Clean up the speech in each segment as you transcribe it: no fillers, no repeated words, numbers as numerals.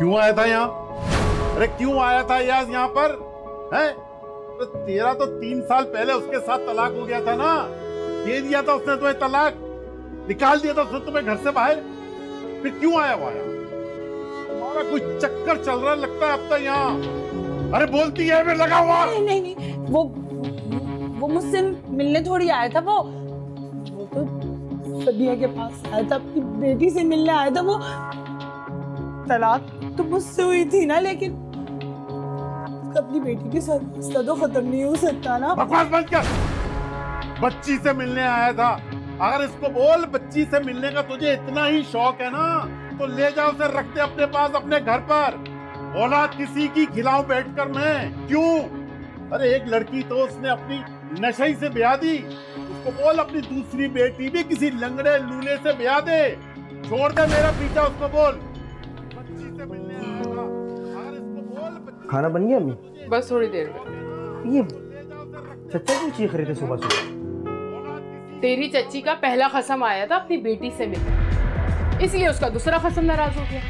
क्यों आया था यहाँ? अरे क्यों आया था यार यहाँ पर? है तो तेरा तो 3 साल पहले उसके साथ तलाक हो गया था ना, दे दिया था उसने तुम्हें तलाक, निकाल दिया था उसने तुम्हें घर से बाहर, फिर क्यों आया हुआ यहाँ? तुम्हारा कुछ चक्कर चल रहा लगता है अब तक यहाँ। अरे बोलती है फिर लगा हुआ। नहीं, वो मुझसे मिलने थोड़ी आया था, वो तो सबिया के पास आया था, अपनी बेटी से मिलने आया था। वो तलाक तो मुझसे हुई थी ना, लेकिन अपनी बेटी के साथ रिश्ता तो खत्म नहीं हो सकता ना। बकवास बंद कर। बच्ची से मिलने आया था, अगर इसको बोल बच्ची से मिलने का तुझे इतना ही शौक है ना तो ले जाओ उसे, रखते अपने पास अपने घर पर। औलाद किसी की खिलाऊं बैठकर मैं? क्यों? अरे एक लड़की तो उसने अपनी नशे से ब्याह दी, उसको बोल अपनी दूसरी बेटी भी किसी लंगड़े लूले से ब्याह दे, छोड़ दे मेरा पीछा, उसको बोल बच्ची से मिलने आया था, अगर इसको बोल। खाना बन गया अम्मी? बस थोड़ी देर में। ये चचा क्यों चीख रहे थे सुबह सुबह? तेरी चच्ची का पहला खसम आया था अपनी बेटी से मिलने, इसलिए उसका दूसरा खसम नाराज हो गया।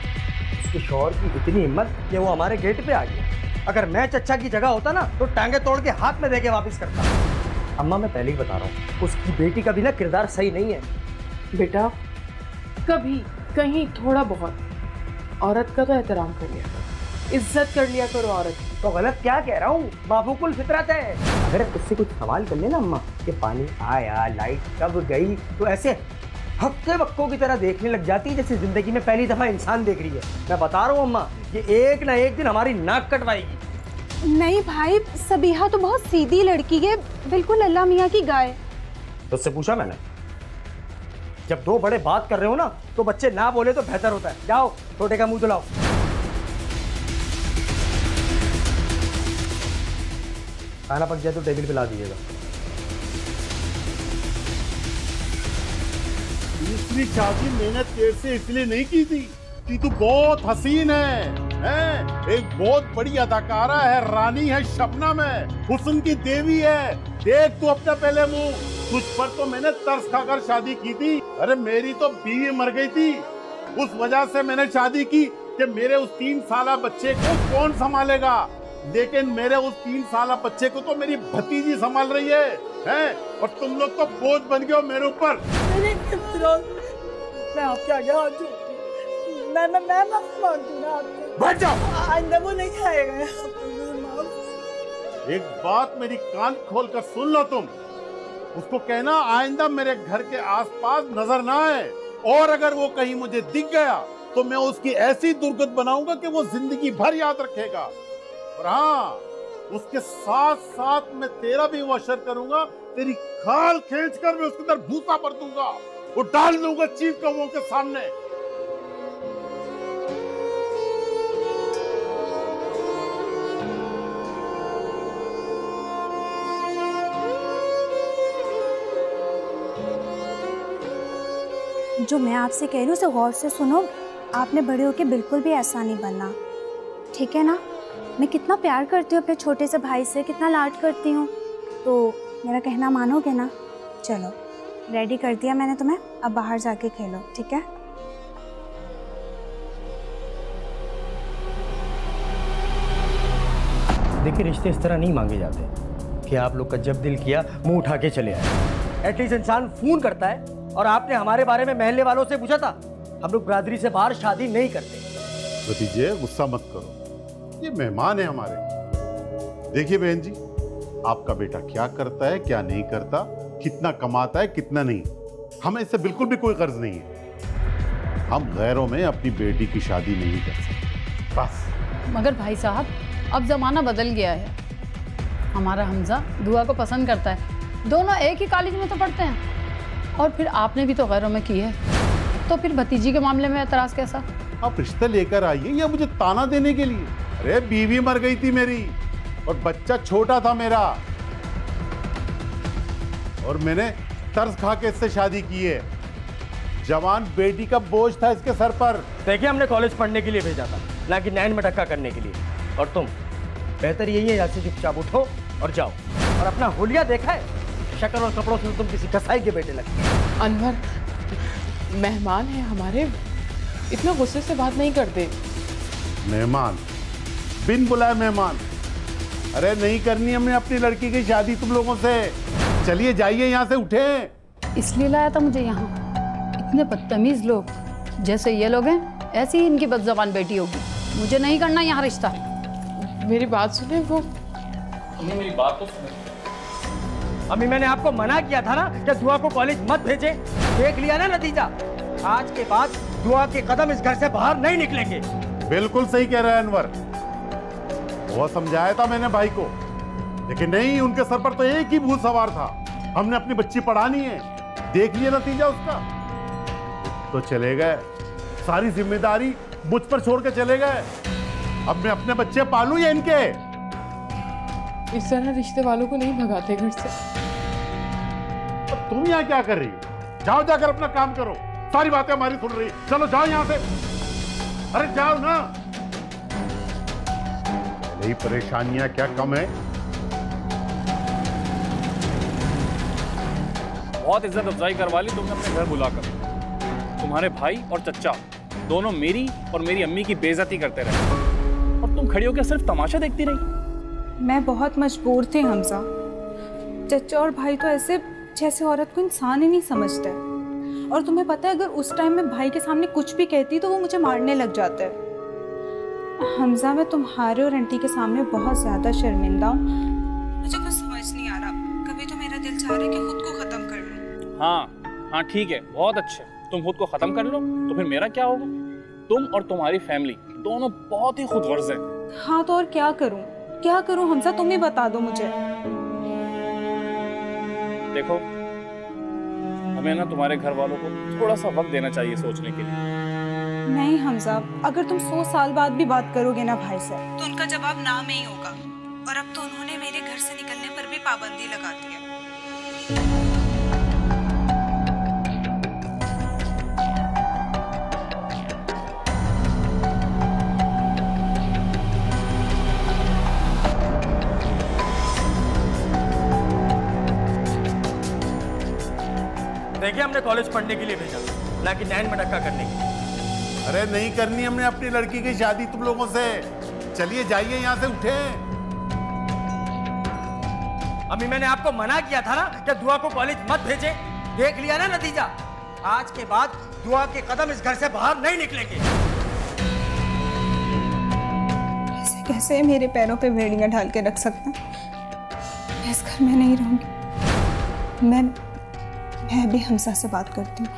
उसके शौहर की इतनी हिम्मत कि वो हमारे गेट पे आ गया। अगर मैं चचा की जगह होता ना तो टांगे तोड़ के हाथ में देके वापस करता। अम्मा मैं पहले ही बता रहा हूँ, उसकी बेटी का भी ना किरदार सही नहीं है। बेटा कभी कहीं थोड़ा बहुत औरत का तो एहतराम कर लिया करो, इज्जत कर लिया करो औरत की। तो गलत क्या कह रहा हूँ? माफूकुल फितरत है। अगर उससे कुछ सवाल कर लेना अम्मा कि पानी आया, लाइट कब गई, तो ऐसे हक्के बक्कों की तरह देखने लग जाती जैसे जिंदगी में पहली दफा इंसान देख रही है। मैं बता रहा हूँ अम्मा, ये एक ना एक दिन हमारी नाक कटवाएगी। नहीं भाई, सबिहा तो बहुत सीधी लड़की है, बिल्कुल अल्लाह मियाँ की गाय। तो उससे पूछा मैंने, जब दो बड़े बात कर रहे हो ना तो बच्चे ना बोले तो बेहतर होता है। जाओ छोटे का मुंह धुलाओ। खाना पक जाए तो टेबल पे ला दीजिएगा। दूसरी शादी मैंने तेरे से इसलिए नहीं की थी कि तू बहुत हसीन है? एक बहुत बड़ी अदाकारा है, रानी है, शबनम है, हुस्न की देवी है। देख तू अपना पहले मुंह, तुझ पर तो मैंने तरस खाकर शादी की थी। अरे मेरी तो बीवी मर गई थी, उस वजह से मैंने शादी की कि मेरे उस 3 साला बच्चे को कौन संभालेगा। लेकिन मेरे उस 3 साला बच्चे को तो मेरी भतीजी संभाल रही है? और तुम लोग तो बोझ बन गए हो मेरे ऊपर। मैं आपके आगे हाथ जोड़ती हूँ, मैं माफी मांगती हूँ ना आपसे। बैठ जाओ। आइंदा वो नहीं आएगा। एक बात मेरी कान खोल कर सुन लो तुम, उसको कहना आइंदा मेरे घर के आसपास नजर ना आए, और अगर वो कहीं मुझे दिख गया तो मैं उसकी ऐसी दुर्गत बनाऊंगा कि वो जिंदगी भर याद रखेगा। और हाँ, उसके साथ साथ मैं तेरा भी वशर करूंगा, तेरी खाल खींचकर मैं उसके अंदर भूसा भर दूंगा, वो डाल दूंगा चीफ कौमों के सामने। जो मैं आपसे कह रही हूँ उसे गौर से सुनो। आपने बड़े होके बिल्कुल भी ऐसा नहीं बनना, ठीक है ना? मैं कितना प्यार करती हूँ अपने छोटे से भाई से, कितना लाड करती हूँ, तो मेरा कहना मानोगे ना? चलो रेडी कर दिया मैंने तुम्हें, अब बाहर जाके खेलो, ठीक है? देखिए रिश्ते इस तरह नहीं मांगे जाते कि आप लोग का जब दिल किया मुंह उठा के चले आए। एटलीस्ट इंसान फोन करता है। और आपने हमारे बारे में महल्ले वालों से पूछा था? हम लोग बरादरी से बाहर शादी नहीं करते। भतीजे गुस्सा मत करो, ये मेहमान है हमारे। देखिए बहन जी, आपका बेटा क्या करता है क्या नहीं करता, कितना कमाता है कितना नहीं, हमें इससे बिल्कुल भी कोई कर्ज नहीं है। हम गैरों में अपनी बेटी की शादी नहीं कर सकते बस। मगर भाई साहब अब जमाना बदल गया है, हमारा हमजा दुआ को पसंद करता है, दोनों एक ही कॉलेज में तो पढ़ते हैं, और फिर आपने भी तो गैरों में की है, तो फिर भतीजी के मामले में एतराज कैसा? आप रिश्ता लेकर आइए या मुझे ताना देने के लिए? अरे बीवी मर गई थी मेरी और बच्चा छोटा था मेरा, और मैंने तरस खा के इससे शादी की है। जवान बेटी का बोझ था इसके सर पर। देखिए हमने कॉलेज पढ़ने के लिए भेजा था, ना कि नैन में धक्का करने के लिए। और तुम बेहतर यही है यहाँ से चुपचाप उठो और जाओ। और अपना हुलिया देखा है? शक्ल और कपड़ों से तुम किसी कसाई के बेटे लगते। अनवर मेहमान है हमारे, इतना गुस्से से बात नहीं करते। मेहमान, बिन बुलाए मेहमान। अरे नहीं करनी हमें अपनी लड़की की शादी तुम लोगों से। चलिए जाइए यहाँ से, उठे। इसलिए लाया था मुझे यहाँ। इतने बदतमीज लोग जैसे ये लोग हैं, ऐसी ही इनकी बदज़बान बेटी होगी। मुझे नहीं करना यहाँ रिश्ता। मेरी बात सुने, वो मेरी बात तो सुने। अम्मी मैंने आपको मना किया था ना कि दुआ को कॉलेज मत भेजे। देख लिया ना नतीजा। आज के बाद दुआ के कदम इस घर से बाहर नहीं निकलेंगे। बिल्कुल सही कह रहा है अनवर। वो समझाया था मैंने भाई को, लेकिन नहीं, उनके सर पर तो एक ही भूत सवार था। हमने अपनी बच्ची पढ़ानी है। देख लिया नतीजा उसका, तो चले गए। सारी जिम्मेदारी मुझ पर छोड़ के चले गए। अब मैं अपने बच्चे पालूं या इनके? इस तरह रिश्ते वालों को नहीं भगाते घर से। अब तुम यहाँ क्या कर रही हो? जाओ, जाकर अपना काम करो। सारी बातें हमारी सुन रही। चलो जाओ यहाँ से। अरे जाओ ना। यही परेशानियां क्या कम है? बहुत इज्जत अफजाई करवा ली तुमने अपने घर बुलाकर। तुम्हारे भाई और चच्चा दोनों मेरी और मेरी अम्मी की बेइज्जती करते रहे, और तुम खड़ी होकर सिर्फ तमाशा देखती रही। मैं बहुत मजबूर थी हमजा। चचा और भाई तो ऐसे जैसे औरत को इंसान ही नहीं समझते। और तुम्हें पता है, अगर उस टाइम में भाई के सामने कुछ भी कहती तो वो मुझे मारने लग जाते। हमजा, मैं तुम्हारे और आंटी के सामने बहुत ज्यादा शर्मिंदा हूँ। मुझे कुछ समझ नहीं आ रहा। कभी तो मेरा दिल चाह रहा है कि खुद को खत्म कर लूं। हाँ ठीक है, बहुत अच्छे। तुम खुद को खत्म कर लो तो फिर मेरा क्या होगा? तुम और तुम्हारी फैमिली दोनों बहुत ही खुदगर्ज हैं। हाँ तो और क्या करूं हमजा, तुम ही बता दो मुझे। देखो, हमें ना तुम्हारे घर वालों को थोड़ा सा वक्त देना चाहिए सोचने के लिए। नहीं हमजा, अगर तुम 100 साल बाद भी बात करोगे ना भाई से, तो उनका जवाब ना में ही होगा। और अब तो उन्होंने मेरे घर से निकलने पर भी पाबंदी लगा दी है। देखिए, हमने कॉलेज पढ़ने के लिए भेजा, ना कि नैन मटक्का करने के लिए। अरे नहीं करनी हमने अपनी लड़की की शादी तुम लोगों से। चलिए जाइए यहाँ से, उठे। अम्मी मैंने आपको मना किया था ना कि दुआ को कॉलेज मत भेजे। देख लिया ना नतीजा। आज के बाद दुआ के कदम इस घर से बाहर नहीं निकलेंगे। ऐसे कैसे मेरे पैरों पे भेड़ियां ढाल के रख सकते हैं? मैं इस घर में नहीं रहूंगी। मैं भी हमजा से बात करती हूँ।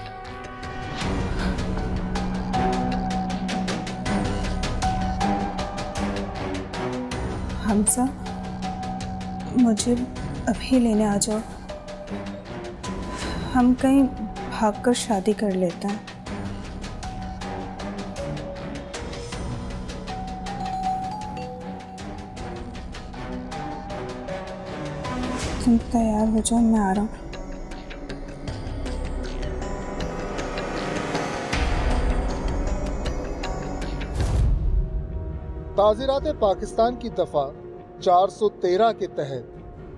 हमजा, मुझे अभी लेने आ जाओ। हम कहीं भागकर शादी कर लेते हैं। तुम तैयार हो जाओ, मैं आ रहा हूँ। ताज़ीरात पाकिस्तान की दफ़ा 413 के तहत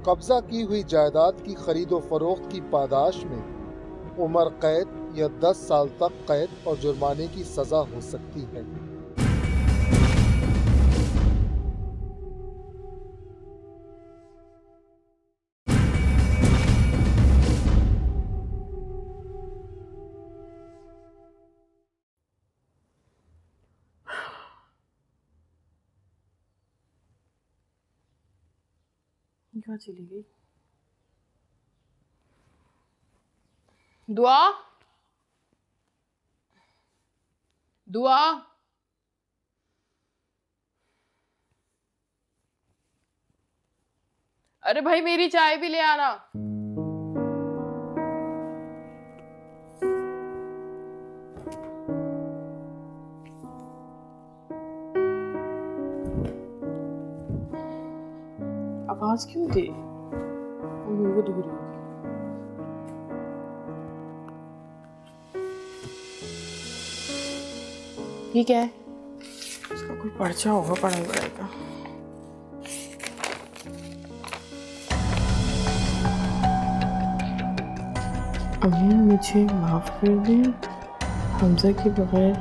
कब्जा की हुई जायदाद की खरीदो फरोख्त की पादाश में उम्र कैद या 10 साल तक कैद और जुर्माने की सज़ा हो सकती है। कहाँ चली गई? दुआ, दुआ, अरे भाई मेरी चाय भी ले आना। आवाज क्यों दे? वो दूर होगी। ये क्या है? इसका कोई पर्चा होगा, पढ़ाई वढ़ाई का। अम्मी मुझे माफ कर दें हमजा के बगैर,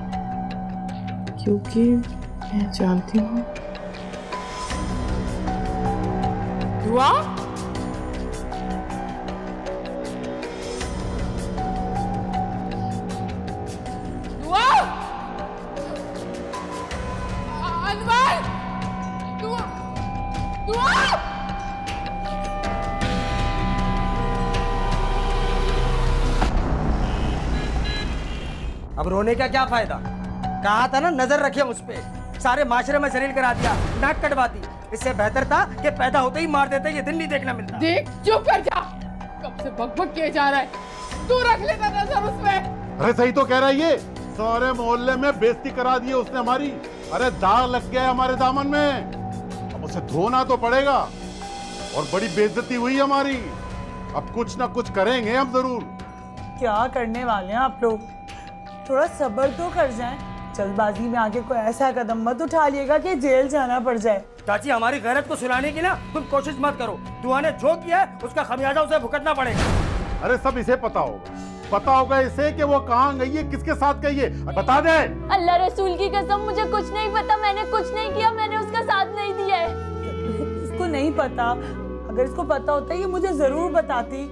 क्योंकि मैं जानती हूँ। दुआ, दुआ, अनवर, दुआ, दुआ। अब रोने का क्या फायदा? कहा था ना नजर रखिए उस पे। सारे माशरे में जलील करा दिया, नाक कटवाती। इससे बेहतर था कि पैदा होते ही मार देते, ये दिन नहीं देखना मिलता। देख, चुप कर जा। कब से बकबक किए जा रहा है, तू रख लेता नजर उस पे। अरे सही तो कह रहा है ये, सारे मोहल्ले में बेइज्जती करा दी है उसने हमारी। अरे दाग लग गया है हमारे दामन में, अब उसे धोना तो पड़ेगा। और बड़ी बेइज्जती हुई हमारी, अब कुछ ना कुछ करेंगे हम जरूर। क्या करने वाले हैं आप लोग? थोड़ा सब्र तो कर जाएं। जल्दबाजी में आगे कोई ऐसा कदम मत उठा लिएगा कि जेल जाना पड़ जाए। चाची, हमारी गैरत को सुलाने की ना तुम कोशिश मत करो। दुआ ने जो किया है उसका खमियाजा उसे भुगतना पड़ेगा। अरे सब इसे पता होगा इसे कि वो कहाँ गई है, किसके साथ गई है, बता दे। अल्लाह रसूल की कसम, मुझे कुछ नहीं पता। मैंने कुछ नहीं किया, मैंने उसका साथ नहीं दिया है। इसको नहीं पता? अगर इसको पता होता ये मुझे जरूर बताती।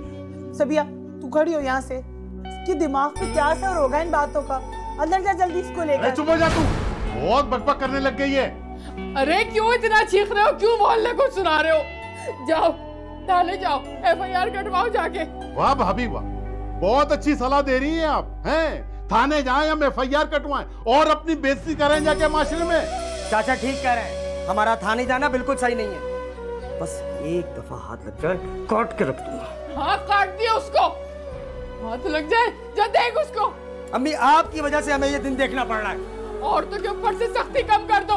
सबिया, तू खड़ी हो यहाँ से। इसके दिमाग पे क्या असर होगा इन बातों का? अंदर जा जल्दी इसको लेकर। चुप हो जा तू, बहुत बकबक करने लग गई है। अरे क्यों इतना चीख रहे हो? क्यों मोहल्ले को सुना रहे हो? जाओ थाने जाओ, FIR कटवाओ जाके। वाह भाभी वाह, बहुत अच्छी सलाह दे रही हैं आप। हैं थाने जाएं, हम FIR कटवाएं और अपनी बेइज्जती करें जाके माशरे में। चाचा ठीक कह रहे हैं, हमारा थाने जाना बिल्कुल सही नहीं है। बस एक दफा हाथ लग जाए, काट के रख दूंगा। हाँ, काट दिया उसको। हाथ लग जाए, जा देख उसको। अम्मी, आपकी वजह से हमें ये दिन देखना पड़ रहा है। औरतों के ऊपर से सख्ती कम कर दो,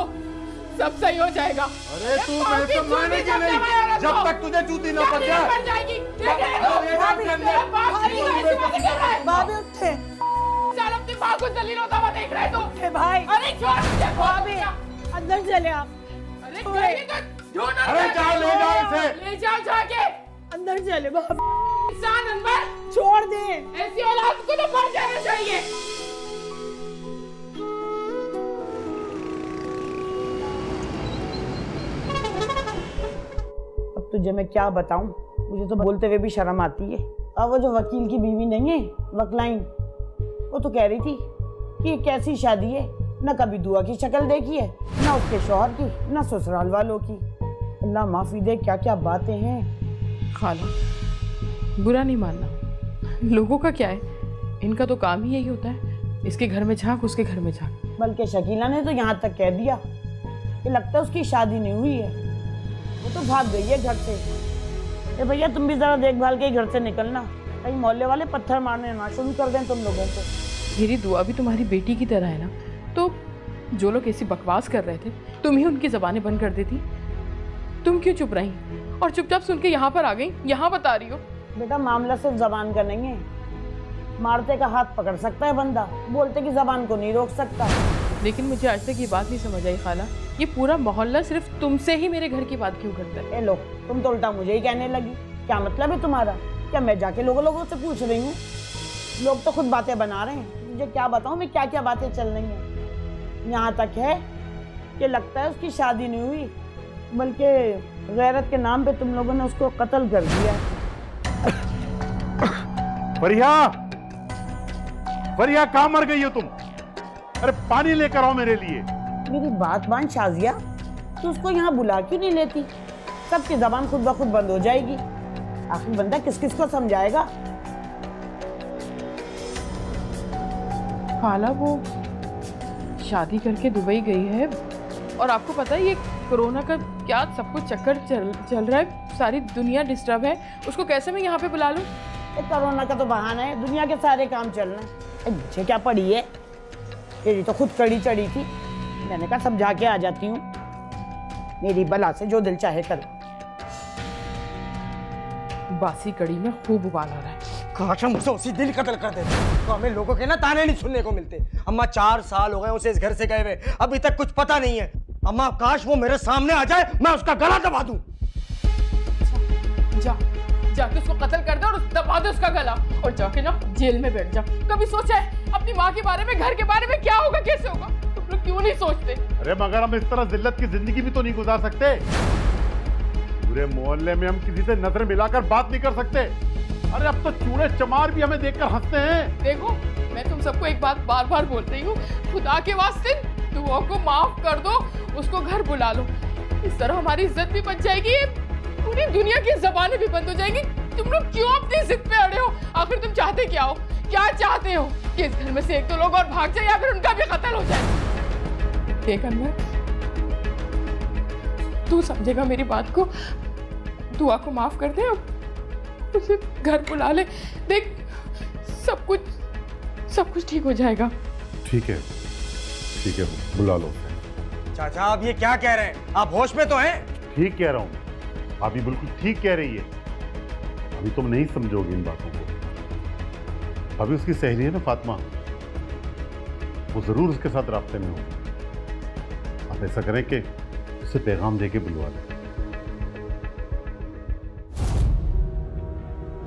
सब सही हो जाएगा। अरे तू मेरे माने की नहीं, जब तक तुझे जूती न पड़ जाए। भाभी उठे, चल अपनी माँ को जलील होता हुआ देख रहे तो। भाई। अरे छोड़ मुझे, भाभी अंदर चले आप। अरे कहीं तो ढूंढो। अरे जाओ, ले जाओ इसे। ले जाओ जाके। अंदर चले भाभी। इंसान अनवर, छोड़ दे। ऐसी औलाद को तो मर जाना चाहिए। अब तुझे मैं क्या बताऊं, मुझे तो बोलते हुए भी शर्म आती है। अब वो जो वकील की बीवी नहीं है, वकलाइन, वो तो कह रही थी कि ये कैसी शादी है, न कभी दुआ की शक्ल देखी है, न उसके शौहर की, न ससुराल वालों की। अल्लाह माफी दे, क्या क्या बातें हैं। खाला, बुरा नहीं मानना, लोगों का क्या है, इनका तो काम ही यही होता है, इसके घर में झांक, उसके घर में झांक। बल्कि शकीला ने तो यहाँ तक कह दिया कि लगता है उसकी शादी नहीं हुई है, वो तो भाग गई है घर से। ए भैया, तुम भी जरा देखभाल के घर से निकलना, कहीं मोहल्ले वाले पत्थर मारने ना शुरू कर दें तुम लोगों को। मेरी दुआ भी तुम्हारी बेटी की तरह है ना, तो जो लोग ऐसी बकवास कर रहे थे, तुम ही उनकी ज़बानें बंद कर देती। तुम क्यों चुप रही और चुपचाप सुन के यहाँ पर आ गई, यहाँ बता रही हो? बेटा, मामला सिर्फ जबान का नहीं है। मारते का हाथ पकड़ सकता है बंदा, बोलते की जबान को नहीं रोक सकता। लेकिन मुझे आज तक ये बात नहीं समझ आई खाला, ये पूरा मोहल्ला सिर्फ तुमसे ही मेरे घर की बात क्यों करता है? ए लो, तुम तो उल्टा मुझे ही कहने लगी। क्या मतलब है तुम्हारा? क्या मैं जाके लोगों से पूछ रही हूँ? लोग तो खुद बातें बना रहे हैं, मुझे क्या बताऊँ मैं क्या क्या बातें चल रही हैं। यहाँ तक है कि लगता है उसकी शादी नहीं हुई, बल्कि गैरत के नाम पे तुम लोगों ने उसको कत्ल कर दिया। फरिया कहाँ मर गई हो तुम? अरे पानी लेकर आओ मेरे लिए। मेरी बात मान शाजिया, तू उसको यहाँ बुला क्यों नहीं लेती? सबकी जबान खुद ब खुद बंद हो जाएगी। आखिर बंदा किस किस को समझाएगा? खाला, वो शादी करके दुबई गई है और आपको पता है ये कोरोना का क्या सब कुछ चक्कर चल रहा है, सारी दुनिया डिस्टर्ब है, उसको कैसे मैं यहाँ पे बुला लूँ? कोरोना का तो बहाना है, दुनिया के सारे काम चल रहे हैं। मुझे क्या पड़ी है, तेरी तो खुद कड़ी चढ़ी थी। मैंने कहा समझा के आ जाती हूँ, मेरी बला से जो दिल चाहे कर। बासी कड़ी में खूब उबाल आ रहा है। काश हम उसे उसी दिल कत्ल कर देते तो हमें लोगों के ना ताने नहीं सुनने को मिलते। अम्मा 4 साल हो गए उसे इस घर से गए हुए, अभी तक कुछ पता नहीं है। अम्मा काश वो मेरे सामने आ जाए, मैं उसका गला दबा दूं। जाके उसको कत्ल कर दे और दबा दे उसका गला, और जाके ना जेल में बैठ जा। कभी सोचा है अपनी माँ के बारे में, घर के बारे में क्या होगा, कैसे होगा? तुम लोग क्यों नहीं सोचते? अरे मगर हम इस तरह जिल्लत की जिंदगी भी तो नहीं गुजार सकते। पूरे मोहल्ले में हम किसी से नजर मिलाकर बात नहीं कर सकते। अरे अब तो चूड़े चमार भी हमें देखकर हंसते हैं। देखो, मैं तुम सबको एक बात बार बार बोल रही हूँ, खुदा के वास्ते दुआ को माफ कर दो, उसको घर बुला लो। इस तरह हमारी इज्जत भी बच जाएगी, पूरी दुनिया की ज़बानें भी बंद हो जाएंगी। तुम लोग क्यों अपनी जिद पे अड़े हो? आखिर तुम चाहते क्या हो? क्या चाहते हो कि इस घर में से एक दो लोग और भाग जाए या फिर उनका भी कत्ल हो जाए? देख अनवर, तू समझेगा मेरी बात को, दुआ को माफ कर दे, उसे घर बुला ले। देख, सब कुछ ठीक हो जाएगा। ठीक है, बुला लो। चाचा आप ये क्या कह रहे हैं? आप होश में तो हैं? ठीक कह रहा हूँ, अभी बिल्कुल ठीक कह रही है। अभी तुम नहीं समझोगे इन बातों को। अभी उसकी सहेली है ना फातिमा, वो जरूर उसके साथ रास्ते में होगी। आप ऐसा करें कि उसे पैगाम देके बुलवा लें।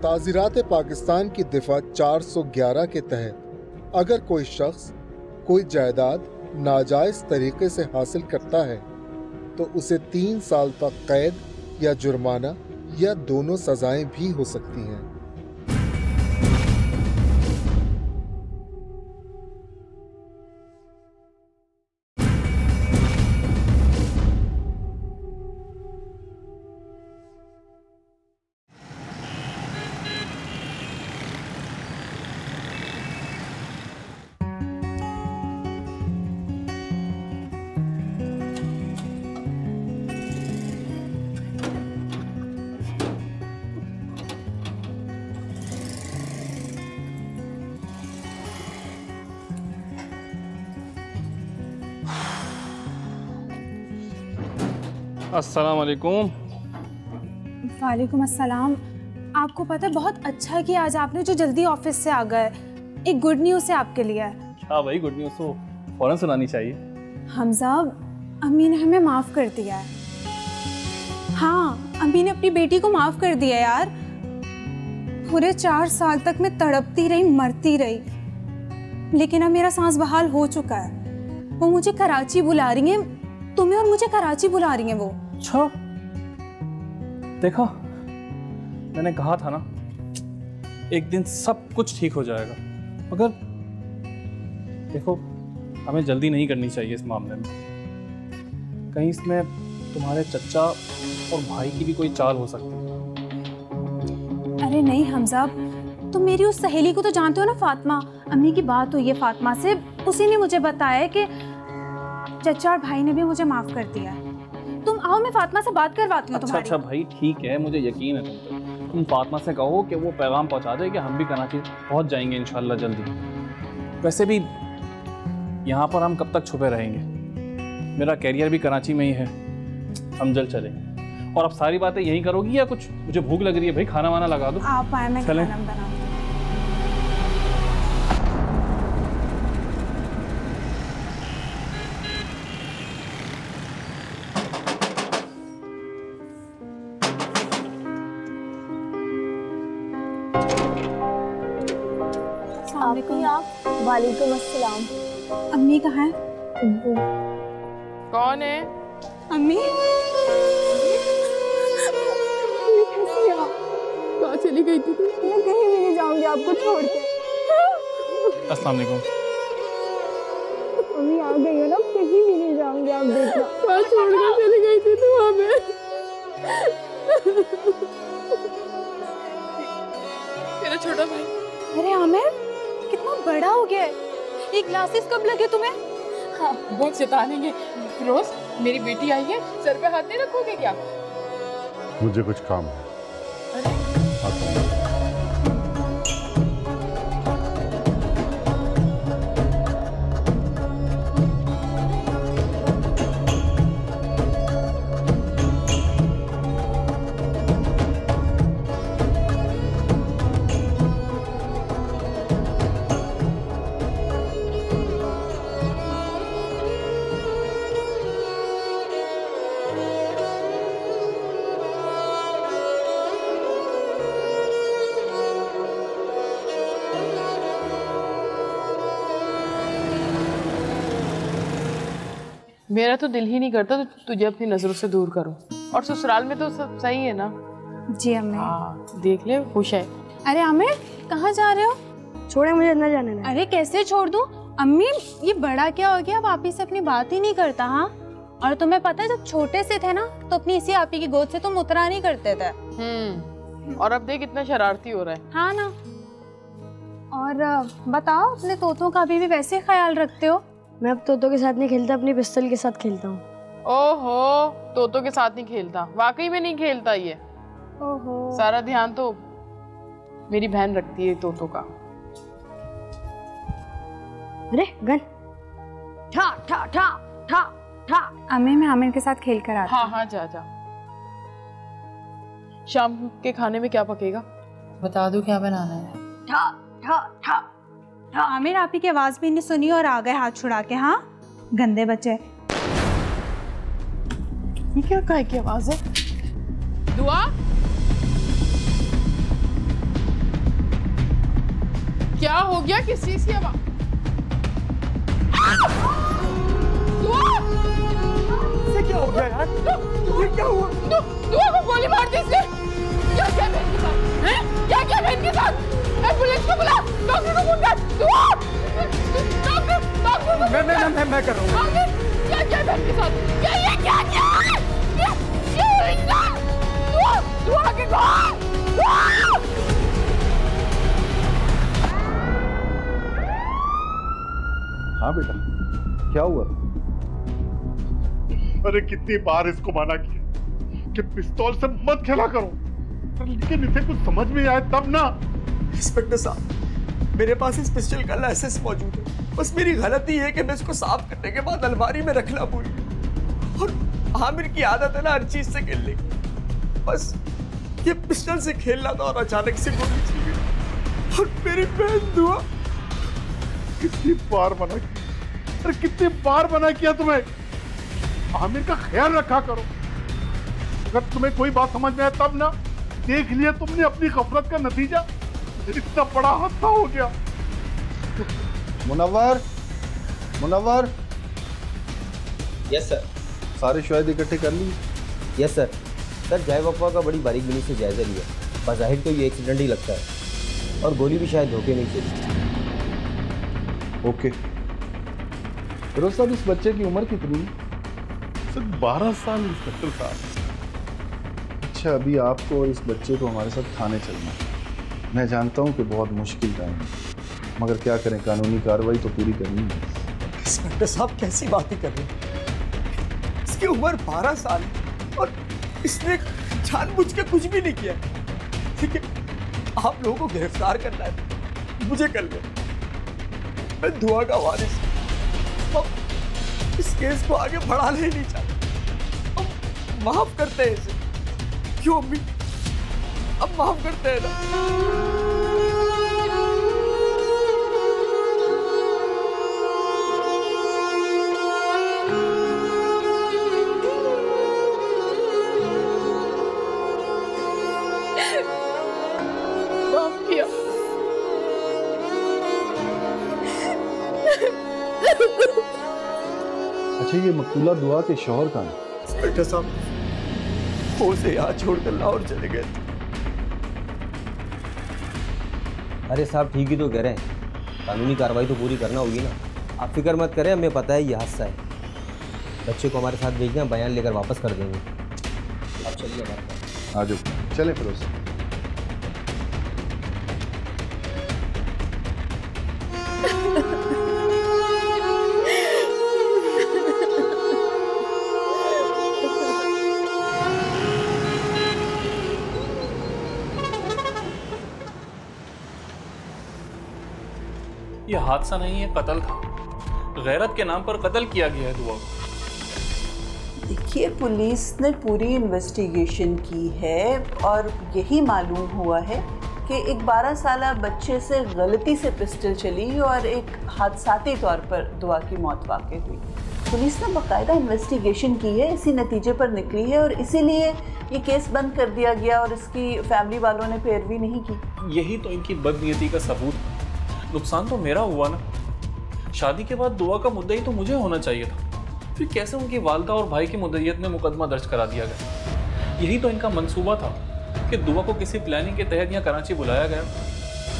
ताज़ीरात पाकिस्तान की दिफा 411 के तहत अगर कोई शख्स कोई जायदाद नाजायज तरीके से हासिल करता है तो उसे 3 साल तक कैद या जुर्माना या दोनों सजाएं भी हो सकती हैं। अस्सलाम वालेकुम। वालेकुम अस्सलाम। आपको पता है बहुत अच्छा कि आज आपने जो जल्दी ऑफिस से आ गए। एक गुड न्यूज़ है आपके लिए। हाँ भाई, गुड न्यूज़ तो फौरन सुनानी चाहिए। हमजा, अम्मी ने हमें माफ़ कर दिया है। हाँ, अम्मी ने अपनी बेटी को माफ़ कर दिया यार। पूरे 4 साल तक मैं तड़पती रही, मरती रही, लेकिन अब मेरा सांस बहाल हो चुका है। वो मुझे कराची बुला रही हैं, तुम्हें और मुझे कराची बुला रही हैं वो। अच्छा, देखा, मैंने कहा था ना एक दिन सब कुछ ठीक हो जाएगा। मगर देखो, हमें जल्दी नहीं करनी चाहिए इस मामले में। कहीं इसमें तुम्हारे चचा और भाई की भी कोई चाल हो सकती है। अरे नहीं हमजा, तुम मेरी उस सहेली को तो जानते हो ना, फातिमा। अम्मी की बात हुई है फातिमा से, उसी ने मुझे बताया कि चचा और भाई ने भी मुझे माफ कर दिया। तुम आओ, मैं फातिमा से बात करवाती हूँ तुम्हारी। अच्छा भाई, ठीक है, मुझे यकीन है तुम फातिमा से कहो कि वो पैगाम पहुँचा दे कि हम भी कराची पहुँच जाएंगे इंशाल्लाह जल्दी। वैसे भी यहाँ पर हम कब तक छुपे रहेंगे? मेरा कैरियर भी कराची में ही है, हम जल्द चलेंगे। और अब सारी बातें यही करोगी या कुछ? मुझे भूख लग रही है भाई, खाना वाना लगा दो। आप आए, मैं खाना बनाऊँ। आप? वालेकुम अस्सलाम। अम्मी कहाँ है? कौन है? अम्मी? कहाँ चली गई थी? मैं कहीं भी नहीं जाऊंगी आपको छोड़ के। अस्सलाम वालेकुम। अम्मी आ गई हो ना, कहीं भी नहीं जाऊंगी, आप देखना। कहाँ छोड़ कर चली गई थी तू हमें? मेरा छोटा भाई। अरे आमिर, कितना बड़ा हो गया है। ये ग्लासेस कब लगे तुम्हें? हाँ, बहुत सतानेंगे। रोज, मेरी बेटी आई है, सर पे हाथ नहीं रखोगे क्या? मुझे कुछ काम है। आता हूँ। मेरा तो दिल ही नहीं करता तो तुझे अपनी नजरों से दूर करूं। और ससुराल में तो सब सही है ना? जी अम्मी। हाँ देख ले, खुश है। अरे आमिर, कहाँ जा रहे हो? छोड़े, मुझे अंदर जाने दे। अरे कैसे छोड़ दूं? अम्मी ये बड़ा क्या हो गया, आप ही से अपनी बात ही नहीं करता। हाँ, और तुम्हें पता है जब छोटे से थे ना तो अपनी इसी आपी की गोद से तुम उतरा नहीं करते थे। और अब देख इतना शरारती हो रहा है। हाँ ना। और बताओ, अपने तोतों का अभी भी वैसे ख्याल रखते हो? मैं अब तोतों के साथ नहीं खेलता, अपनी पिस्तौल के साथ खेलता हूँ। ओहो, तोतों के साथ नहीं खेलता? वाकई में नहीं खेलता ये? ओहो। सारा ध्यान तो मेरी बहन रखती है तोतों का। अरे गन, ठा ठा ठा ठा ठा। अम्मी मैं आमिर के साथ खेल कर आती हूँ। हाँ हाँ जा जा। शाम के खाने में क्या पकेगा? बता दो क्या बनाना है। ठा ठा ठा। आमिर आप ही की आवाज भी नहीं सुनी और आ गए हाथ छुड़ा के। हाँ गंदे बच्चे। ये क्या काय की आवाज है? दुआ, क्या हो गया? किस चीज की आवाज? इसे क्या हो गया यार? ये क्या हुआ? दुआ को गोली मार दी इसने। क्या क्या बहन के साथ? हैं? क्या क्या बहन के साथ? एम्बुलेंस को बुला, डॉक्टर को फोन कर। दुआ, डॉक्टर मैं कर रहा हूँ। क्या क्या बहन के साथ? क्या ये क्या क्या? दुआ, दुआ के हाँ बेटा, क्या हुआ? अरे कितनी बार इसको मना किया कि पिस्तौल से मत खेला करो, लेकिन इसे कुछ समझ में आए तब ना। इंस्पेक्टर साहब, मेरे पास इस पिस्टल का लाइसेंस मौजूद है, बस मेरी गलती है कि मैं इसको साफ करने के बाद अलमारी में रखना भूल गया। और आमिर की आदत है ना हर चीज से खेलने की, बस ये पिस्टल से खेलना था और अचानक से गोली चल गई। और मेरी बहन दुआ। कितनी बार मना किया, अरे कितनी बार मना किया तुम्हें? आमिर का ख्याल रखा करो। अगर तुम्हें कोई बात समझ में आए तब ना। देख लिया तुमने अपनी गफलत का नतीजा, इतना बड़ा हादसा हो गया। मुनव्वर, मुनव्वर। Yes sir. सारे शवाहिद इकट्ठे कर लिए? Yes sir. सर जय वफा का बड़ी बारीक बिनी से जायजा लिया। बज़ाहिर तो ये एक्सीडेंट ही लगता है और गोली भी शायद धोखे में ही चली। ओके। फिरोज साहब, इस बच्चे की उम्र कितनी है? सिर्फ 12 साल इंस्पेक्टर साहब। अच्छा, अभी आपको और इस बच्चे को हमारे साथ थाने चलना है। मैं जानता हूँ कि बहुत मुश्किल टाइम है, मगर क्या करें, कानूनी कार्रवाई तो पूरी करनी है। इंस्पेक्टर साहब कैसी बातें कर रहे हैं? इसकी उम्र 12 साल और इसने जानबूझ के कुछ भी नहीं किया। ठीक है, आप लोगों को गिरफ्तार करना है, मुझे कर लो। मैं दुआ का वारिस हूं। इस केस को आगे बढ़ाना ही नहीं चाहता। अब माफ करते हैं इसे। क्यों अम्मी? अब माफ करते हैं ना। माफ किया। अच्छा, ये मकतूला दुआ के शौहर का है? इंस्पेक्टर साहब, वो से यहाँ छोड़कर लाहौर चले गए थे। अरे साहब ठीक ही तो कह रहे हैं, कानूनी कार्रवाई तो पूरी करना होगी ना। आप फिक्र मत करें, हमें पता है ये हादसा है। बच्चे को हमारे साथ भेज दें, बयान लेकर वापस कर देंगे। आप चलिए हमारे पास। आ जाओ, चलें फिरोज। ये हादसा नहीं है, कत्ल था। गैरत के नाम पर कत्ल किया गया है दुआ को। देखिए, पुलिस ने पूरी इन्वेस्टिगेशन की है और यही मालूम हुआ है कि एक 12 साला बच्चे से गलती से पिस्टल चली और एक हादसाती तौर पर दुआ की मौत वाक़ई हुई। पुलिस ने बाकायदा इन्वेस्टिगेशन की है, इसी नतीजे पर निकली है और इसीलिए ये केस बंद कर दिया गया और इसकी फैमिली वालों ने पैरवी नहीं की। यही तो इनकी बदनीयती का सबूत है। नुकसान तो मेरा हुआ ना। शादी के बाद दुआ का मुद्दा ही तो मुझे होना चाहिए था, फिर कैसे उनकी वालदा और भाई की मुद्दत में मुकदमा दर्ज करा दिया गया? यही तो इनका मंसूबा था कि दुआ को किसी प्लानिंग के तहत यहाँ कराची बुलाया गया।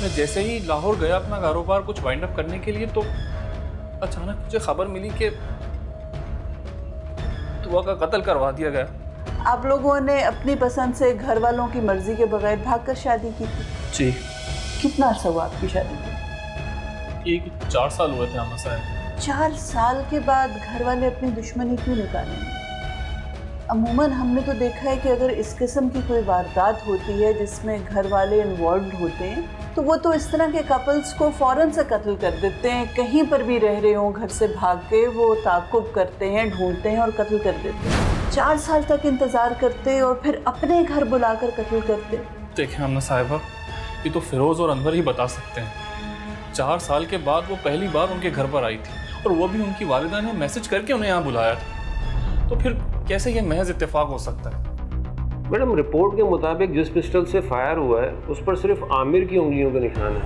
मैं जैसे ही लाहौर गया अपना कारोबार कुछ वाइंड अप करने के लिए, तो अचानक मुझे खबर मिली कि दुआ का कत्ल करवा दिया गया। आप लोगों ने अपनी पसंद से घर वालों की मर्जी के बगैर भागकर शादी की थी? जी। कितना अर्सा हुआ आपकी शादी को? ये 4 साल हुए थे अम्मा साहब। 4 साल के बाद घर वाले अपनी दुश्मनी क्यों निकालेंगे? अमूमन हमने तो देखा है कि अगर इस किस्म की कोई वारदात होती है जिसमें घर वाले इन्वॉल्व होते हैं, तो वो तो इस तरह के कपल्स को फ़ौरन से कत्ल कर देते हैं। कहीं पर भी रह रहे हों, घर से भाग के वो ताक़ुब करते हैं, ढूंढते हैं और कत्ल कर देते हैं। 4 साल तक इंतज़ार करते और फिर अपने घर बुलाकर कत्ल करते। देखें अम्मा साहिबा, ये तो फिरोज़ और अनवर ही बता सकते हैं। 4 साल के बाद वो पहली बार उनके घर पर आई थी और वो भी उनकी वालिदा ने मैसेज करके उन्हें यहाँ बुलाया था। तो फिर कैसे ये महज इत्तेफाक हो सकता है? मैडम, रिपोर्ट के मुताबिक जिस पिस्टल से फायर हुआ है उस पर सिर्फ आमिर की उंगलियों के निशान है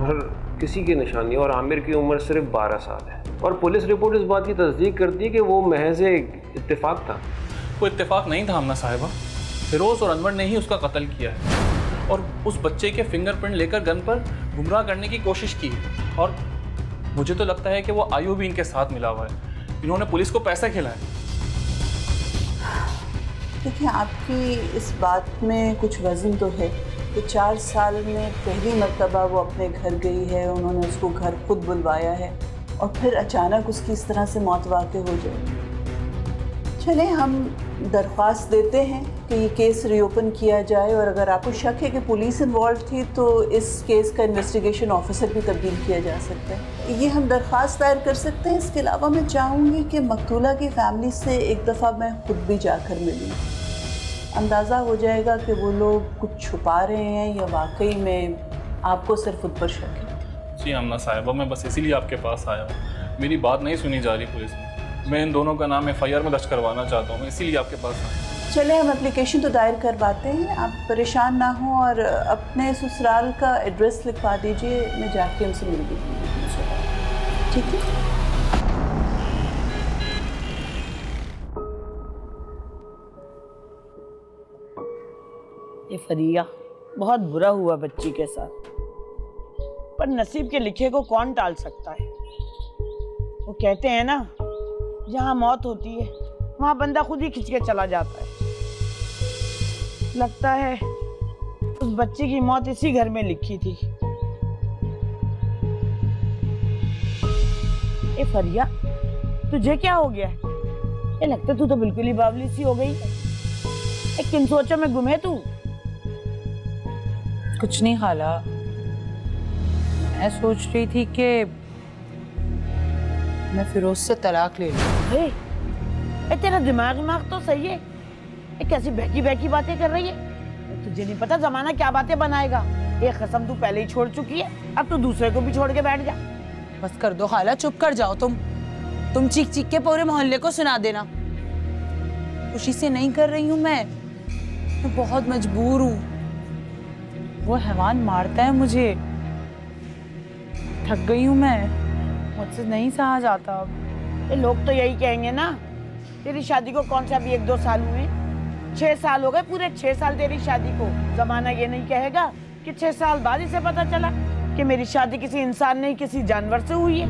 और किसी के निशान नहीं, और आमिर की उम्र सिर्फ 12 साल है। और पुलिस रिपोर्ट इस बात की तस्दीक करती है कि वो महज एक इत्तेफाक था। वो इत्तेफाक नहीं था अम्मा साहिबा, फिरोज़ और अनवर ने ही उसका कत्ल किया है और उस बच्चे के फिंगरप्रिंट लेकर गन पर गुमराह करने की कोशिश की। और मुझे तो लगता है कि वो आयु भी इनके साथ मिला हुआ है। इन्होंने पुलिस को पैसा खिलाया। देखिए, आपकी इस बात में कुछ वज़न तो है कि 4 साल में पहली मर्तबा वो अपने घर गई है, उन्होंने उसको घर खुद बुलवाया है और फिर अचानक उसकी इस तरह से मौत वाक़ई हो जाए। चलें, हम दरख्वास्त देते हैं कि ये केस रीओपन किया जाए और अगर आपको शक है कि पुलिस इन्वॉल्व थी तो इस केस का इन्वेस्टिगेशन ऑफिसर भी तब्दील किया जा सकता है। ये हम दरख्वास्त दायर कर सकते हैं। इसके अलावा मैं चाहूँगी कि मकतूला की फैमिली से एक दफ़ा मैं खुद भी जाकर मिलूँ। अंदाज़ा हो जाएगा कि वो लोग कुछ छुपा रहे हैं या वाकई में आपको सिर्फ उन पर शक है। जी अम्मा साहिबा, मैं बस इसीलिए आपके पास आया हूँ। मेरी बात नहीं सुनी जा रही पुलिस में। मैं इन दोनों का नाम FIR में दर्ज करवाना चाहता हूँ, इसीलिए आपके पास आया। चले, हम एप्लीकेशन तो दायर करवाते हैं, आप परेशान ना हों और अपने ससुराल का एड्रेस लिखवा दीजिए, मैं जाके उनसे मिल लूँगी। ठीक है? ये फरिया, बहुत बुरा हुआ बच्ची के साथ, पर नसीब के लिखे को कौन टाल सकता है। वो कहते हैं ना, जहाँ मौत होती है वहाँ बंदा खुद ही खिंच के चला जाता है। लगता है उस बच्ची की मौत इसी घर में लिखी थी। ए फरिया, तुझे क्या हो गया? ये लगता तू तो बिल्कुल ही बावली सी हो गई। किन सोचों में गुम है तू? कुछ नहीं खाला, मैं सोच रही थी कि मैं फिरोज से तलाक ले लूं। तेरा दिमाग तो सही है। ये कैसी बहकी बहकी बातें कर रही है? तुझे नहीं पता जमाना क्या बातें बनाएगा। ये कसम तू पहले ही छोड़ चुकी है, अब तू दूसरे को भी छोड़ के बैठ जा। बस कर दो खाला, चुप कर जाओ। तुम चीख चीख के पूरे मोहल्ले को सुना देना। खुशी से नहीं कर रही हूँ मैं बहुत मजबूर हूँ। वो हैवान मारता है मुझे, थक गई हूँ मैं, मुझसे नहीं सहा जाता। ये लोग तो यही कहेंगे ना। तेरी शादी को कौन सा भी 1-2 साल हुए? 6 साल हो गए, पूरे 6 साल तेरी शादी को। जमाना ये नहीं कहेगा कि 6 साल बाद इसे पता चला कि मेरी शादी किसी इंसान नहीं किसी जानवर से हुई है।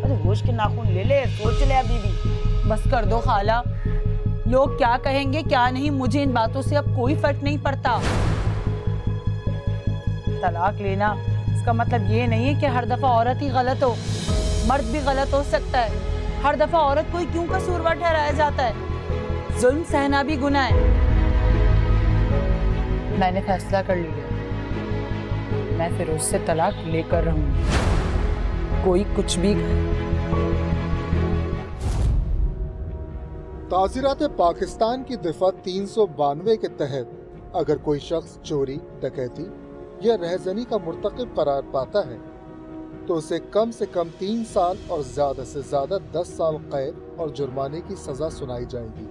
अरे होश के नाखून ले ले, सोच ले अभी भी। बस कर दो खाला, लोग क्या कहेंगे क्या नहीं, मुझे इन बातों से अब कोई फर्क नहीं पड़ता। तलाक लेना इसका मतलब ये नहीं है कि हर दफा औरत ही गलत हो, मर्द भी गलत हो सकता है। हर दफा औरत को ही क्यों कसूरवार ठहराया जाता है? जुल्म सहना भी गुनाह है। मैंने फैसला कर लिया, मैं फिरोज से तलाक लेकर रहूंगी, कोई कुछ भी कहे। ताज़ीरात पाकिस्तान की दफ़ा 392 के तहत अगर कोई शख्स चोरी, डकैती या रहजनी का मुर्तकिब करार पाता है तो उसे कम से कम 3 साल और ज़्यादा से ज़्यादा 10 साल कैद और जुर्माने की सज़ा सुनाई जाएगी।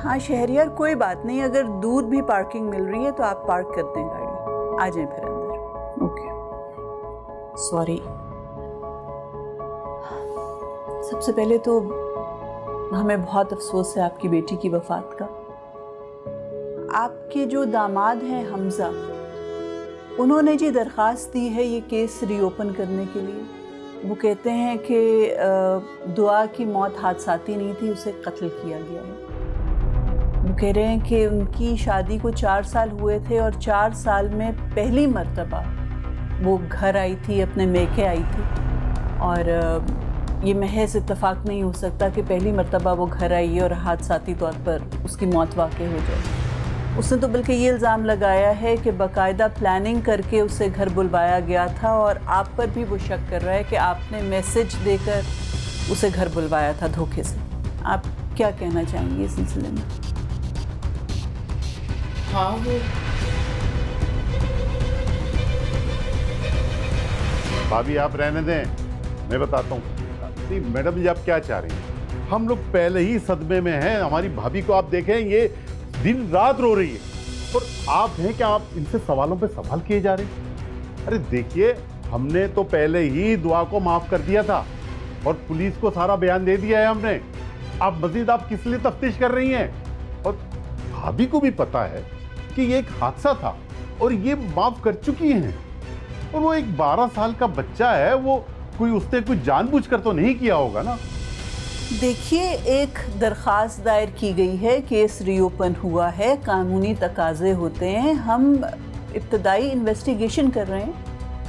हाँ शहरियार, कोई बात नहीं, अगर दूर भी पार्किंग मिल रही है तो आप पार्क कर दें गाड़ी, आ जाएं फिर अंदर। Okay, sorry. सबसे पहले तो हमें बहुत अफसोस है आपकी बेटी की वफात का। आपके जो दामाद हैं हमजा, उन्होंने जी दरख्वास्त दी है ये केस रीओपन करने के लिए। वो कहते हैं कि दुआ की मौत हादसाती नहीं थी, उसे कत्ल किया गया है। वो कह रहे हैं कि उनकी शादी को 4 साल हुए थे और 4 साल में पहली मर्तबा वो घर आई थी, अपने मैके आई थी, और ये महज इत्तेफाक नहीं हो सकता कि पहली मर्तबा वो घर आई है और हादसाती तौर पर उसकी मौत वाक़ई हो जाए। उसने तो बल्कि ये इल्ज़ाम लगाया है कि बाकायदा प्लानिंग करके उसे घर बुलवाया गया था, और आप पर भी वो शक कर रहा है कि आपने मैसेज देकर उसे घर बुलवाया था धोखे से। आप क्या कहना चाहेंगे इस सिलसिले में? हाँ, वो भाभी आप रहने दें, मैं बताता हूँ। मैडम जी आप क्या चाह रही हैं? हम लोग पहले ही सदमे में हैं। हमारी भाभी को आप देखें, ये दिन रात रो रही है, और आप हैं क्या आप इनसे सवालों पे सवाल किए जा रहे हैं? अरे देखिए, हमने तो पहले ही दुआ को माफ कर दिया था और पुलिस को सारा बयान दे दिया है हमने। आप मजीद आप किस लिए तफ्तीश कर रही हैं? और भाभी को भी पता है कि ये एक हादसा था और ये माफ कर चुकी हैं। और वो एक 12 साल का बच्चा है, वो कोई उसने कुछ जानबूझकर तो नहीं किया होगा ना। देखिए, एक दरख्वास्त दायर की गई है, केस रीओपन हुआ है, कानूनी तकाजे होते हैं। हम इब्तदाई इन्वेस्टिगेशन कर रहे हैं,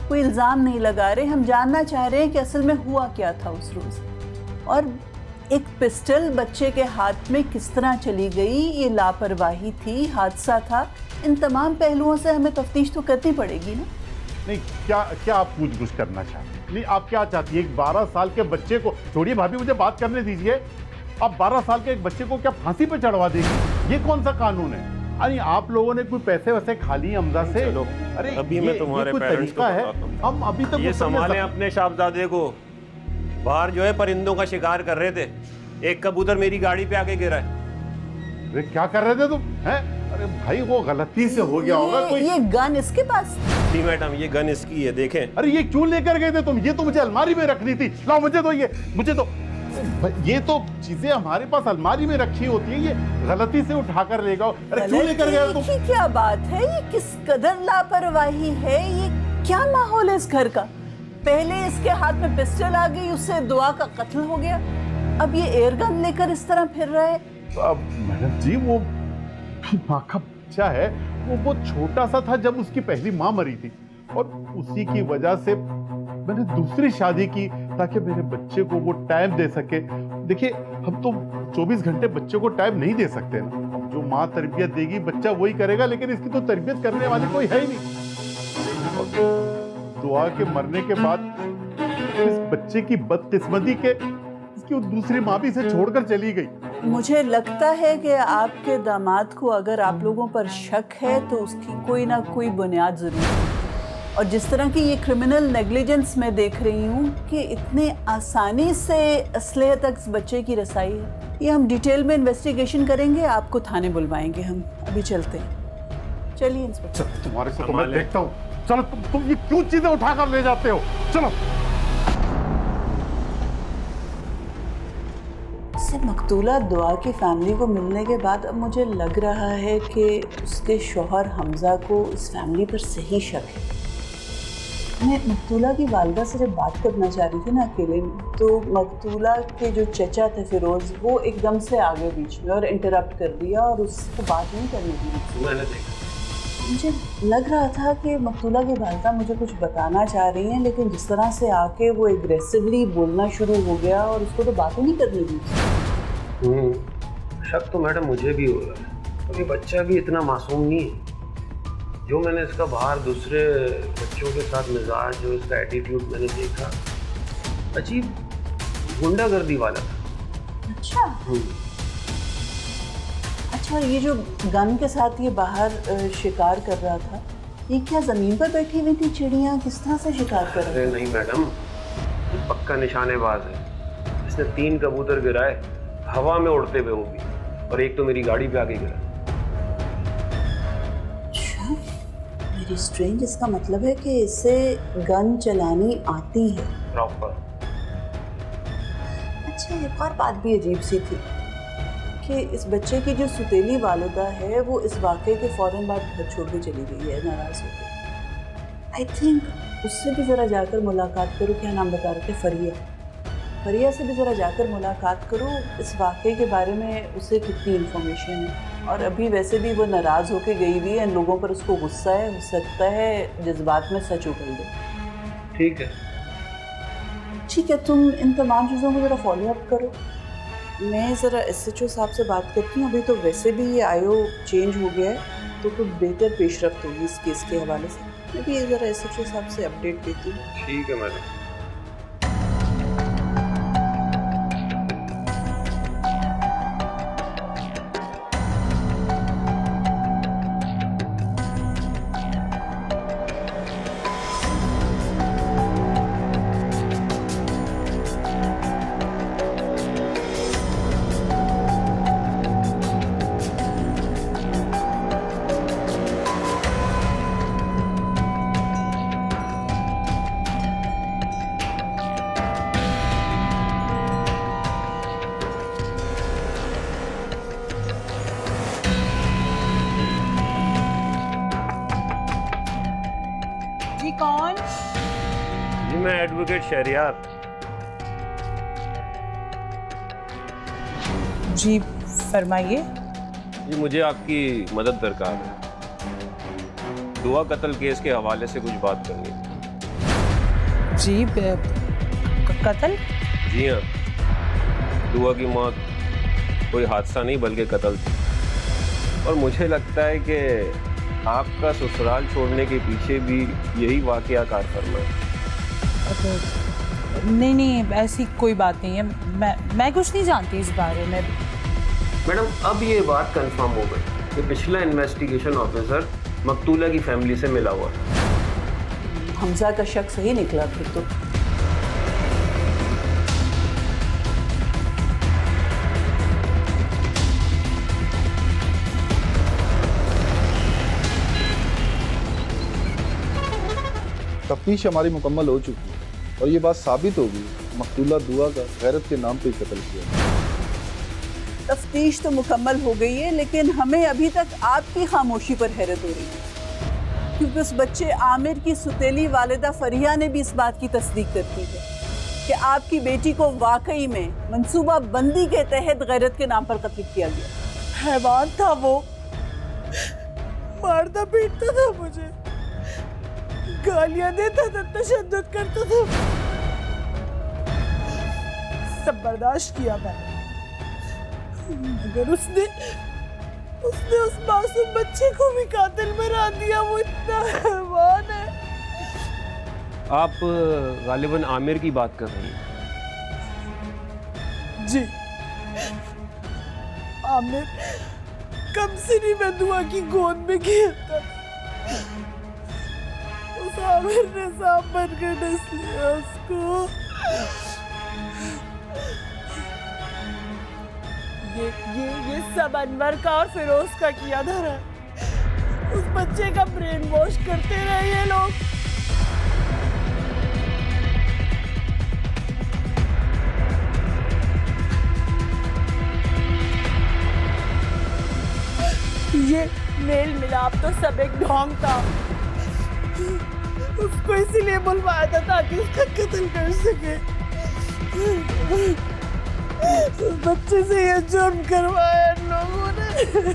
कोई इल्ज़ाम नहीं लगा रहे। हम जानना चाह रहे हैं कि असल में हुआ क्या था उस रोज़, और एक पिस्टल बच्चे के हाथ में किस तरह चली गई, ये लापरवाही थी, हादसा था। इन तमाम पहलुओं से हमें तफ्तीश तो करनी पड़ेगी ना। नहीं, क्या आप पूछ-गुछ करना चाहती हैं? नहीं, आप क्या चाहती है? एक 12 साल के बच्चे को छोड़िए भाभी, मुझे बात करने दीजिए। आप 12 साल के एक बच्चे को क्या फांसी पे चढ़वा देंगी? ये कौन सा कानून है? अरे आप लोगों ने कोई पैसे वैसे खा लिए हमजा से? अरे अभी मैं तुम्हारे पेरेंट्स को बताता हूं। हम अभी तक ये संभालें अपने शहजादे को। बाहर जो है परिंदों का शिकार कर रहे थे, एक कबूतर मेरी गाड़ी पे आके गिरा है। अरे क्या कर रहे थे तुम? हैं? अरे भाई वो गलती से हो गया होगा कोई। ये गन इसके पास? जी मैडम, ये गन इसकी है, देखें। अरे ये क्यों लेकर गए थे तुम? ये तो मुझे अलमारी में रखनी थी। लाओ मुझे तो ये तो चीजें हमारे पास अलमारी में रखी होती है, ये गलती से उठा कर ले गए। अरे क्यों लेकर गए तुम? क्या बात है, ये किस कदर लापरवाही है, ये क्या माहौल है इस घर का? पहले इसके हाथ में पिस्टल आ गई, उससे दुआ का कत्ल हो गया, अब ये एयरगन लेकर इस तरह फिर रहा है। मैडम जी, वो माँ का बच्चा है, वो बहुत छोटा सा था जब उसकी पहली माँ मरी थी, और उसी की वजह से मैंने दूसरी शादी की ताकि मेरे बच्चे को वो टाइम दे सके। देखिए, हम तो 24 घंटे बच्चे को टाइम नहीं दे सकते ना। जो माँ तरबियत देगी बच्चा वही करेगा, लेकिन इसकी तो तरबियत करने वाली कोई है ही नहीं। और दुआ के मरने के बाद इस बच्चे की बदकिस्मती के इसकी दूसरी माँ भी इसे छोड़कर चली गई। मुझे लगता है कि आपके दामाद को अगर आप लोगों पर शक है तो उसकी कोई ना कोई बुनियाद जरूर है। और जिस तरह की ये क्रिमिनल नेग्लिजेंस मैं देख रही हूँ कि इतने आसानी से असलहे तक इस बच्चे की रसाई है, ये हम डिटेल में इन्वेस्टिगेशन करेंगे, आपको थाने बुलवाएंगे। हम अभी चलते हैं, चलिए इंस्पेक्टर। तुम्हारे को तो मैं देखता हूँ। चलो, तुम ये क्यों चीजें उठाकर ले जाते हो? चलो। मकतूला दुआ की फैमिली को मिलने के बाद अब मुझे लग रहा है कि उसके शौहर हमजा को इस फैमिली पर सही शक है। मैं मकतूला की वालदा से जब बात करना चाह रही थी ना अकेले में, तो मकतूला के जो चचा थे फिरोज, वो एकदम से आगे बीच में और इंटरप्ट कर दिया और उसको बात नहीं करने दी। मैंने देखा, मुझे लग रहा था कि मकतूला की वालदा मुझे कुछ बताना चाह रही हैं, लेकिन जिस तरह से आके वो एग्रेसिवली बोलना शुरू हो गया और उसको तो बात ही नहीं करने दी। शक तो मैडम मुझे भी हो रहा है, तो ये बच्चा भी इतना मासूम नहीं है। जो मैंने इसका बाहर दूसरे बच्चों के साथ मिजाज, जो इसका एटीट्यूड मैंने देखा, अजीब गुंडागर्दी वाला था। अच्छा, अच्छा, ये जो गन के साथ ये बाहर शिकार कर रहा था, ये क्या जमीन पर बैठी हुई थी चिड़िया? किस तरह से शिकार कर रहा? अरे नहीं मैडम, ये पक्का निशानेबाज है। इसने 3 कबूतर गिराए, हवा में उड़ते हुए वो भी, और एक तो मेरी गाड़ी पे आके गिरा। अच्छा, वेरी स्ट्रेंज। इसका मतलब है कि इसे गन चलानी आती है प्रॉपर। अच्छा, एक और बात भी अजीब सी थी कि इस बच्चे की जो सुतेली वालिदा है वो इस वाक़े के फ़ौरन बाद घर छोड़ के चली गई है, नाराज़ हो गई। आई थिंक उससे भी ज़रा जाकर मुलाकात करो। क्या नाम बता रहे थे? फरिया। फरिया से भी ज़रा जाकर मुलाकात करो, इस वाक़े के बारे में उसे कितनी इन्फॉर्मेशन है। और अभी वैसे भी वो नाराज़ होके गई हुई है, लोगों पर उसको गुस्सा है, हो सकता है जज्बात में सच उगल दे। ठीक है, ठीक है, तुम इन तमाम चीज़ों को ज़रा फॉलो अप करो। मैं ज़रा SHO साहब से बात करती हूँ। अभी तो वैसे भी ये IO चेंज हो गया है, तो कुछ बेहतर पेशरफ्त होगी इस केस के हवाले से। मैं भी ज़रा SHO साहब से अपडेट देती हूँ। ठीक है मैडम। जी कौन? जी मैं एडवोकेट शहरियार। जी फरमाइए। जी मुझे आपकी मदद दरकार है। दुआ कत्ल केस के हवाले से कुछ बात करनी है। जी कत्ल? जी हाँ, दुआ की मौत कोई हादसा नहीं बल्कि कत्ल थी। और मुझे लगता है कि आपका ससुराल छोड़ने के पीछे भी यही वाकया कार फरमा है। नहीं नहीं, ऐसी कोई बात नहीं है। मैं कुछ नहीं जानती इस बारे में। मैडम अब ये बात कंफर्म हो गई कि पिछला इन्वेस्टिगेशन ऑफिसर मकतूला की फैमिली से मिला हुआ है। हमजा का शक सही निकला फिर तो। तफ्तीश हमारी मुकम्मल हो चुकी है और ये बात साबित होगी मकतूला दुआ का गैरत के नाम पे कत्ल किया। तफ्तीश तो मुकम्मल हो गई है, लेकिन हमें अभी तक आपकी खामोशी पर हैरत हो रही है, क्योंकि उस बच्चे आमिर की सुतेली वालिदा फरिया ने भी इस बात की तस्दीक करती है कि आपकी बेटी को वाकई में मंसूबा बंदी के तहत गैरत के नाम पर कत्ल किया गया। हैवान था वो, मारता पीटता था मुझे, गालियां देता था, तशद्दुद करता था। सब बर्दाश्त किया मैंने, मगर उसने उस मासूम बच्चे को भी कातिल बना दिया। वो इतना हैवान है। आप गालिबन आमिर की बात कर रही हैं? जी, आमिर कब से नहीं मैं दुआ की गोद में खेलता था। उस आमिर ने सांप बनकर डस लिया उसको। ये सब अनवर का और फिरोज का किया धरा। उस बच्चे का ब्रेन वॉश करते रहे ये लोग। ये मेल मिलाप तो सब एक ढोंग था। उसको इसीलिए बुलवाया था ताकि उसका कत्ल कर सके। उस बच्चे से ये जुर्म करवाया लोगों ने।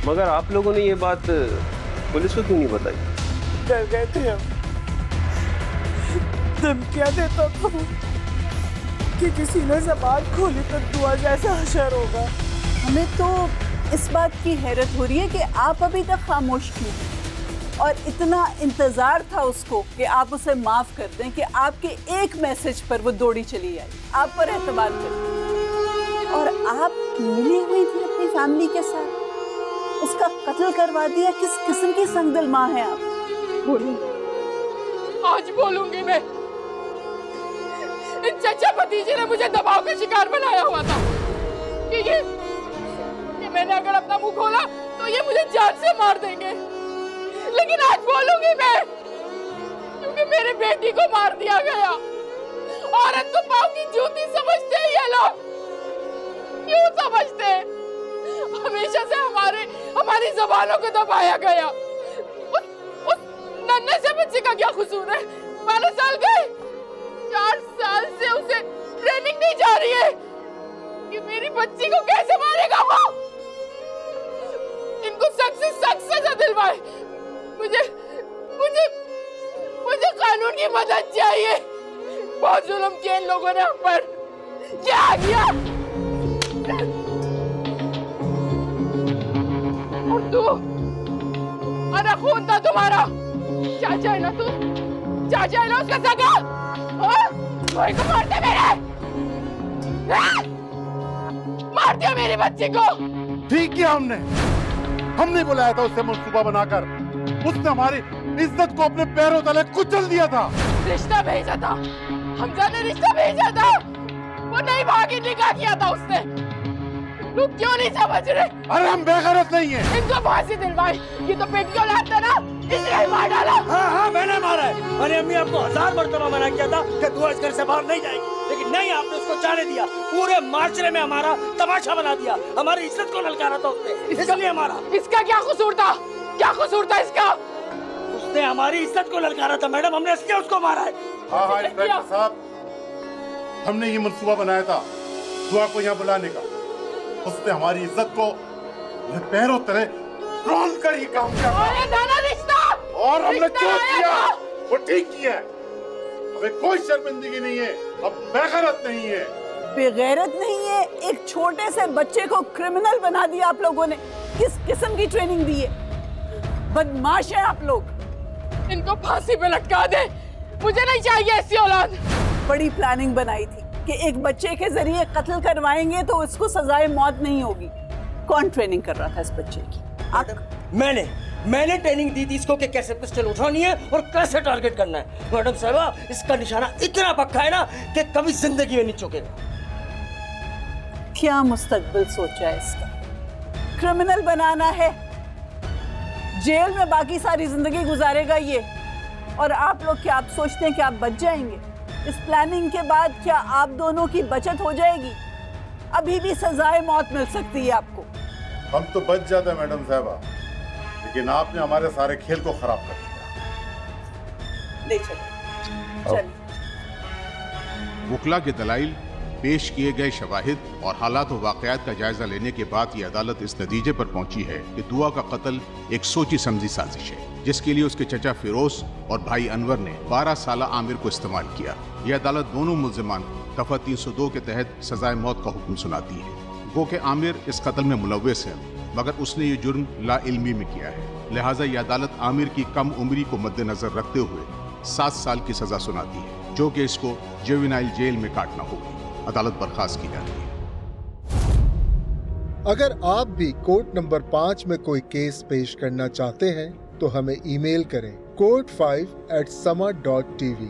मगर आप लोगों ने ये बात पुलिस को क्यों नहीं बताई? डर गए थे हम। धमकियां देता था कि किसी ने ज़बान खोली तो दुआ जैसा हशर होगा। हमें तो इस बात की हैरत हो रही है कि आप अभी तक खामोश क्यों, और इतना इंतजार था उसको कि आप उसे माफ कर दें कि आपके एक मैसेज पर वो दौड़ी चली आई, आप पर एतबार कर, और आप मिली हुई थी अपनी फैमिली के साथ, उसका कत्ल करवा दिया। किस किस्म की संगदिल माँ है आप? बोलूं, आज बोलूंगी मैं। इन चचा भतीजे ने मुझे दबाव का शिकार बनाया हुआ था कि मैंने अगर अपना मुंह खोला तो ये मुझे जान से मार देंगे, लेकिन आज बोलूंगी मैं, क्योंकि मेरे बेटी को मार दिया गया। औरत को पाँव की जूती समझते हैं ये लोग, क्यों समझते? हमेशा से हमारी जबानों को दबाया गया। उस नन्हे से बच्चे का क्या कसूर है? 12 साल गए, 4 साल से उसे ट्रेनिंग दी जा रही है कि मेरी बच्ची को कैसे मारेगा वो। इनको सख्त से सख्त सजा दिलवाए। मुझे मुझे मुझे कानून की मदद चाहिए। बहुत जुल्म किया इन लोगों ने हम पर। क्या किया? और तू, अरे खून था तुम्हारा, चाचा है ना तू, चाचा है ना उसका सगा, कोई को मारते मेरे, मार दिया मेरी बच्ची को। ठीक किया हमने बुलाया था उसे मंसूबा बनाकर, उसने हमारी इज्जत को अपने पैरों तले कुचल दिया था। रिश्ता भेजा था, हमजा ने रिश्ता भेजा था, वो नहीं भागी, निकाह किया था उसने। लोग क्यों नहीं समझ रहे? अरे हम बेगैरत नहीं है। इनको फांसी दिलवाई, ये तो पेट क्यों लाता ना, इसने मार डाला। हाँ मैंने मारा है। मैंने अम्मी आपको 1000 मरतबा मना किया था कि तू इस घर से बाहर नहीं जाएगी, लेकिन नहीं, आपने उसको जाने दिया। पूरे माशरे में हमारा तमाशा बना दिया, हमारी इज्जत को ललकारा था उसने, इसलिए मारा। इसका क्या कसूर था? क्या कसूर था इसका? उसने हमारी इज्जत को ललकारा था मैडम, हमने इसलिए उसको मारा है। हाँ इंस्पेक्टर साहब, हमने ये मंसूबा बनाया था दुआ को यहाँ बुलाने का। उसने हमारी इज्जत को पैरों तले रोल कर ही काम किया और हमने जो किया वो ठीक किया। हमें कोई शर्मिंदगी नहीं है, अब बेगैरत नहीं है। बेगैरत नहीं है? एक छोटे से बच्चे को क्रिमिनल बना दिया आप लोगों ने। किस किस्म की ट्रेनिंग दी है? बदमाश है आप लोग। इनको फांसी पे लटका दे, मुझे नहीं चाहिए ऐसी औलाद। बड़ी प्लानिंग बनाई थी कि एक बच्चे के जरिए कत्ल करवाएंगे तो उसको सजाए मौत नहीं होगी। कौन ट्रेनिंग कर रहा था इस बच्चे की? मैंने ट्रेनिंग दी थी इसको कि कैसे पिस्टल उठानी है और कैसे टारगेट करना है। मैडम साहबा, इसका निशाना इतना पक्का है ना कि कभी जिंदगी में नहीं चूकेगा। क्या मुस्तकबिल सोचा है इसका? क्रिमिनल बनाना है, जेल में बाकी सारी जिंदगी गुजारेगा ये। और आप लोग क्या आप सोचते हैं कि आप बच जाएंगे? इस प्लानिंग के बाद क्या आप दोनों की बचत हो जाएगी? अभी भी सजाए मौत मिल सकती है आपको। हम तो बच जाते मैडम साहबा, लेकिन आपने हमारे सारे खेल को खराब कर दिया। ले चलो। वकला के दलाइल, पेश किए गए शवाहिद और हालात व वाक़यात का जायजा लेने के बाद ये अदालत इस नतीजे पर पहुंची है कि दुआ का कत्ल एक सोची समझी साजिश है, जिसके लिए उसके चचा फिरोज और भाई अनवर ने 12 साल आमिर को इस्तेमाल किया। यह अदालत दोनों मुल्जिमान दफा 302 के तहत सजाए मौत का हुक्म सुनाती है। गो के आमिर इस कत्ल में मुलव्वस है, मगर उसने ये जुर्म ला इल्मी में किया है, लिहाजा यह अदालत आमिर की कम उम्री को मद्देनजर रखते हुए 7 साल की सजा सुनाती है, जो कि इसको जुवेनाइल जेल में काटना होगी। अदालत बर्खास्त की जाती है। अगर आप भी कोर्ट नंबर 5 में कोई केस पेश करना चाहते हैं तो हमें ईमेल करें court5@sama.tv।